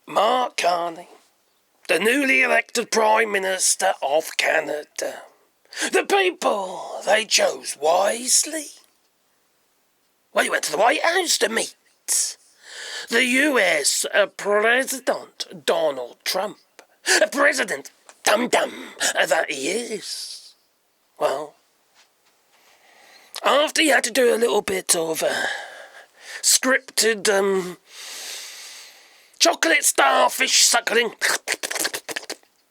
Mark Carney, the newly elected Prime Minister of Canada. The people, they chose wisely. Well, he went to the White House to meet the US President Donald Trump. A president, dum-dum, that he is. Well, after he had to do a little bit of scripted chocolate starfish suckling,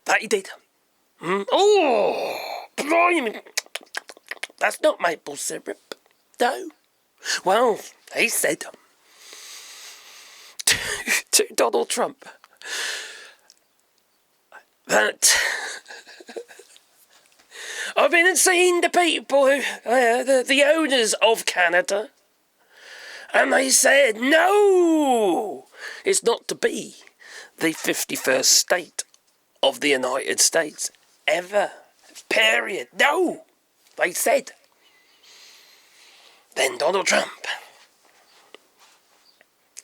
that he did. Oh, blimey. That's not maple syrup, no. Well, he said to Donald Trump that I've been and seen the people who, the owners of Canada, and they said, no, it's not to be the 51st state of the United States ever. Period. No, they said. Then Donald Trump,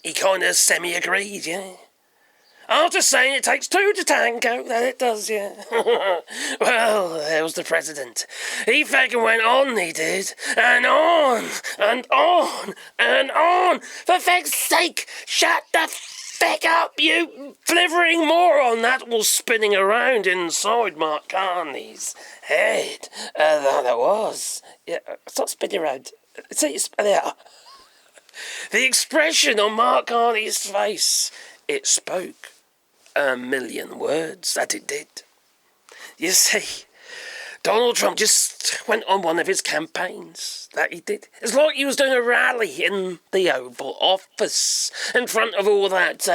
he kind of semi-agreed, yeah. After saying it takes two to tango, that it does, yeah. Well, there was the president. He fucking went on, he did. And on, and on, and on. For fuck's sake, shut the fuck up, you flivering moron. That was spinning around inside Mark Carney's head. That was. Yeah, stop spinning around. See, there. The expression on Mark Carney's face, it spoke a million words, that it did. You see, Donald Trump just went on one of his campaigns, that he did. It's like he was doing a rally in the Oval Office in front of all that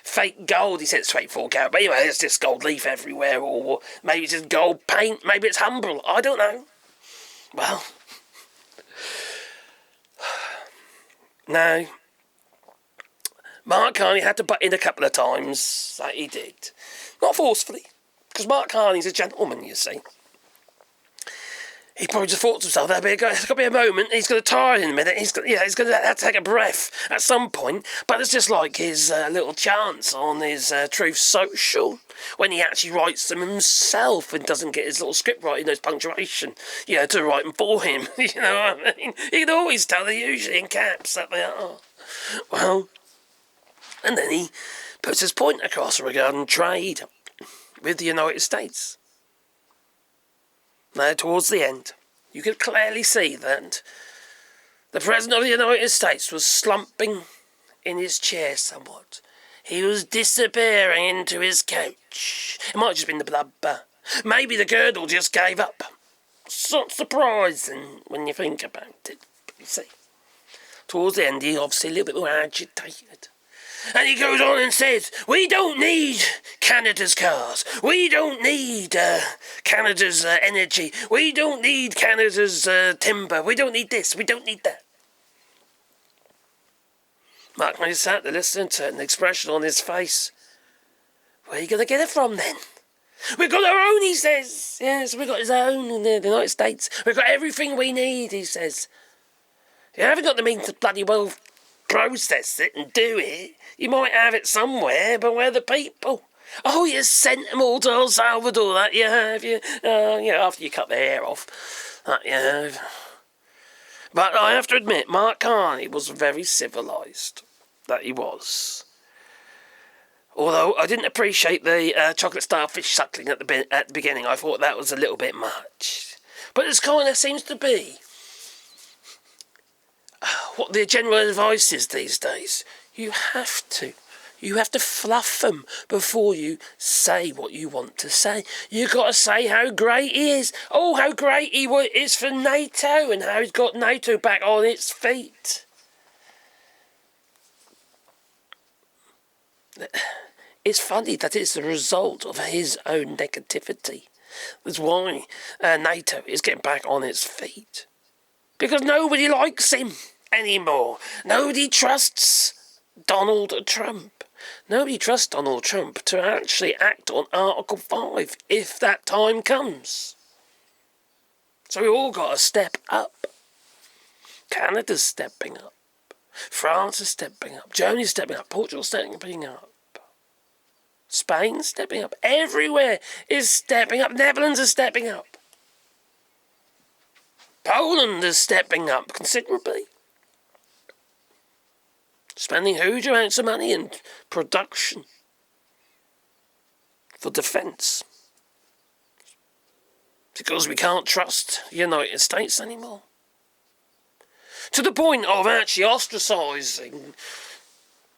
fake gold. He said it's 24 carat, but anyway, it's just gold leaf everywhere, or maybe it's just gold paint, maybe it's Humble, I don't know. Well, no. Mark Carney had to butt in a couple of times, that he did. Not forcefully, because Mark Carney's a gentleman, you see. He probably just thought to himself, there's got to be a moment, he's going to tire in a minute, he's going to have to take a breath at some point, but it's just like his little chance on his Truth Social, when he actually writes them himself and doesn't get his little script writing, those punctuation, to write them for him, you know what I mean? You can always tell they're usually in caps that they are. Well, and then he puts his point across regarding trade with the United States. Now, towards the end, you could clearly see that the President of the United States was slumping in his chair somewhat. He was disappearing into his couch. It might have just been the blubber. Maybe the girdle just gave up. It's not surprising when you think about it. You see, towards the end, he's obviously a little bit more agitated. And he goes on and says, we don't need Canada's cars. We don't need Canada's energy. We don't need Canada's timber. We don't need this. We don't need that. Mark Carney sat there listening to it, an expression on his face. Where are you going to get it from then? We've got our own, he says. Yes, we've got his own in the United States. We've got everything we need, he says. You haven't got the means to bloody well process it and do it. You might have it somewhere, but where are the people? Oh, you sent them all to El Salvador, that you have, you. After you cut their hair off, that you have. But I have to admit, Mark Carney was very civilised, that he was. Although I didn't appreciate the chocolate starfish suckling at the beginning. I thought that was a little bit much. But this kind of seems to be what the general advice is these days. You have to fluff them before you say what you want to say. You've got to say how great he is. Oh, how great he is for NATO and how he's got NATO back on its feet. It's funny that it's the result of his own negativity. That's why NATO is getting back on its feet. Because nobody likes him anymore. Nobody trusts Donald Trump. Nobody trusts Donald Trump to actually act on Article 5 if that time comes. So we all got to step up. Canada's stepping up. France is stepping up. Germany's stepping up. Portugal's stepping up. Spain's stepping up. Everywhere is stepping up. Netherlands is stepping up. Poland is stepping up considerably. Spending huge amounts of money in production for defence. Because we can't trust the United States anymore. To the point of actually ostracising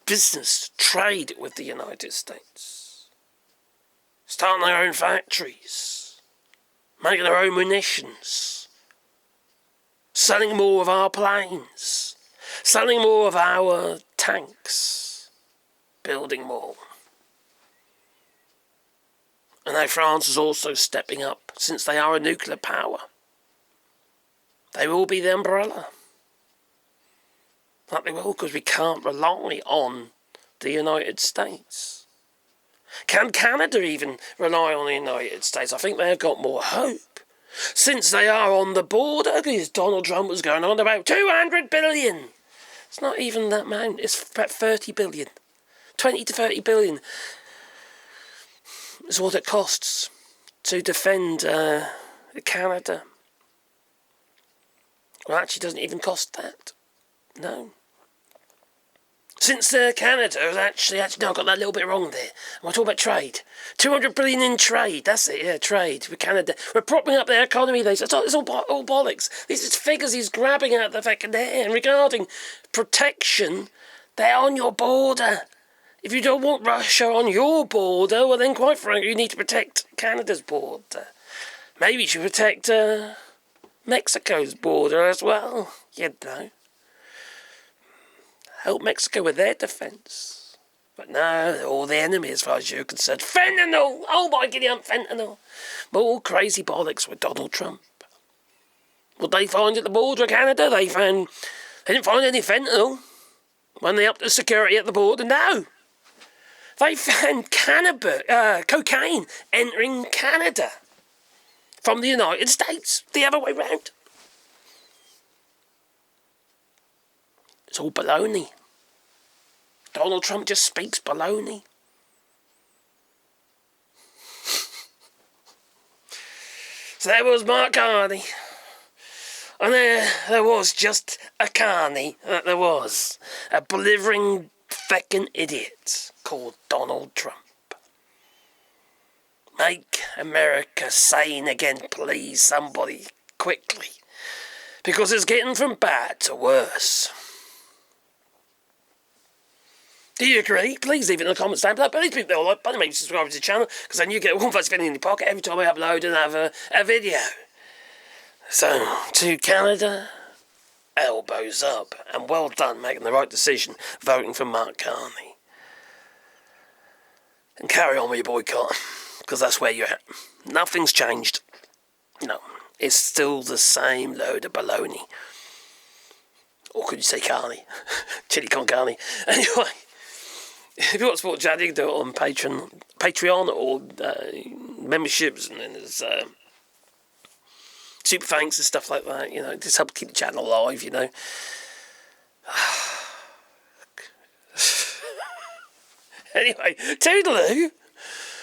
business, trade with the United States. Starting their own factories. Making their own munitions. Selling more of our planes. Selling more of our tanks. Building more. And now France is also stepping up, since they are a nuclear power. They will be the umbrella. Like they will, because we can't rely on the United States. Can Canada even rely on the United States? I think they've got more hope. Since they are on the border, because Donald Trump was going on about 200 billion. It's not even that amount, it's about 30 billion. 20 to 30 billion is what it costs to defend Canada. Well, actually, it doesn't even cost that. No. Since Canada has actually, no, I got that little bit wrong there. Am I talking about trade? 200 billion in trade, that's it, yeah, trade with Canada. We're propping up their economy, they say. It's all bollocks. These are figures he's grabbing out of the fucking air. And regarding protection, they're on your border. If you don't want Russia on your border, well then, quite frankly, you need to protect Canada's border. Maybe you should protect Mexico's border as well, you know. Help Mexico with their defence. But no, they're all the enemy as far as you're concerned. Fentanyl! Oh my god, fentanyl! More crazy bollocks with Donald Trump. What they find at the border of Canada? They didn't find any fentanyl when they upped the security at the border. No! They found cocaine entering Canada from the United States. The other way round. It's all baloney. Donald Trump just speaks baloney. So there was Mark Carney. And there was just a Carney. There was. A blithering feckin' idiot called Donald Trump. Make America sane again, please, somebody, quickly. Because it's getting from bad to worse. Do you agree? Please leave it in the comments down below. Please leave a like button, maybe subscribe to the channel, because then you get one vote spinning in your pocket every time I upload another video. So, to Canada, elbows up, and well done making the right decision, voting for Mark Carney. And carry on with your boycott, because that's where you're at. Nothing's changed. No, it's still the same load of baloney. Or could you say Carney? Chili con carne. Anyway. If you want to support Chad, you can do it on Patreon or memberships, and then there's super thanks and stuff like that, you know, just help keep the channel alive, you know. Anyway, toodaloo!